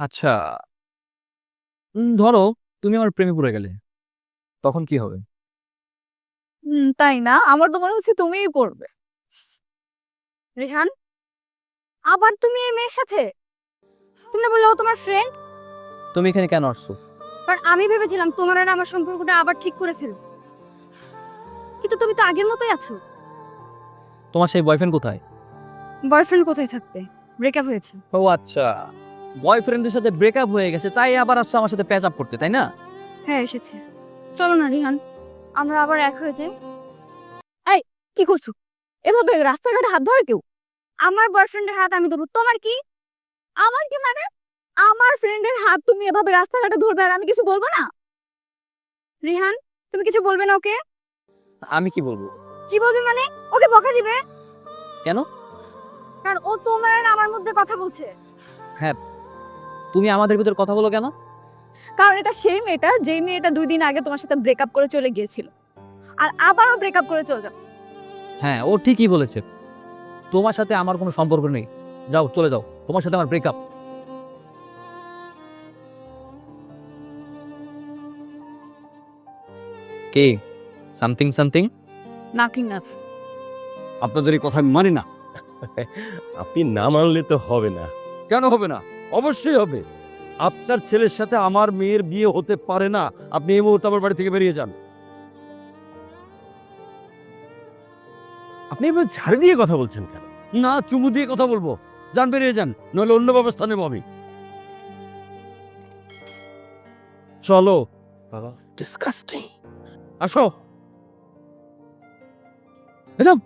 আচ্ছা, ধরো তুমি আমার প্রেমে পড়ে গেলে, তখন কি হবে? তাই না? আমার তো মনে হচ্ছে তুমিই পড়বে। রেহান, আবার তুমি এই মেয়ের সাথে? তুমি না বললে ও তোমার ফ্রেন্ড? তুমি এখানে কেন আসছো? কারণ আমি ভেবেছিলাম তোমার আর আমার সম্পর্কটা আবার ঠিক করে ফেলবো, কিন্তু তুমি তো আগের মতোই আছো। তোমার সেই বয়ফ্রেন্ড কোথায়? বয়ফ্রেন্ড কোথায় থাকবে? ব্রেকআপ হয়েছে। ও আচ্ছা, বয়ফ্রেন্ডের সাথে ব্রেকআপ হয়ে গেছে তাই আবার আসছো আমার সাথে প্যাচ আপ করতে, তাই না? হ্যাঁ, এসেছে। চলো না রিহান, আমরা আবার এক হয়ে যাই। এই, কি করছো? এভাবে রাস্তাঘাটে হাত ধরে কেউ? আমার বয়ফ্রেন্ডের হাত আমি ধরবো, তোমার কি? আমার কি মানে? আমার ফ্রেন্ডের হাত তুমি এভাবে রাস্তাঘাটে ধরবে আর আমি কিছু বলবো না? রিহান, তুমি কিছু বলবে না ওকে? আমি কি বলবো? কি বলবে মানে? ওকে বকা দিবে? কেন? কারণ ও তোমার আর আমার মধ্যে কথা বলছে। হ্যাঁ, তুমি আমাদের ভিতর কথা বলো কেন? কারণ এটা সেই মেয়েটা, যেই মেয়েটা 2 দিন আগে তোমার সাথে ব্রেকআপ করে চলে গিয়েছিল, আর আবারও ব্রেকআপ করে চলে যাবে। হ্যাঁ, ও ঠিকই বলেছে। তোমার সাথে আমার কোনো সম্পর্ক নেই। যাও, চলে যাও, তোমার সাথে আমার ব্রেকআপ। কে? Something something? নাথিং নাথ। আপনাদের এই কথা আমি মানি না। আপনি না মানলে তো হবে না। কেন হবে না? অবশ্যই হবে। আপনার ছেলের সাথে আমার মেয়ের বিয়ে হতে পারে না। আপনি এই মুহূর্তে আমার বাড়ি থেকে বেরিয়ে যান। আপনি এবার ঝাড়ি দিয়ে কথা বলছেন কেন? না, চুমু দিয়ে কথা বলবো। যান, বেরিয়ে যান, নইলে অন্য ব্যবস্থা নেব আমি। চলো, বাবা ডিসকাস্টিং। আসো। এরম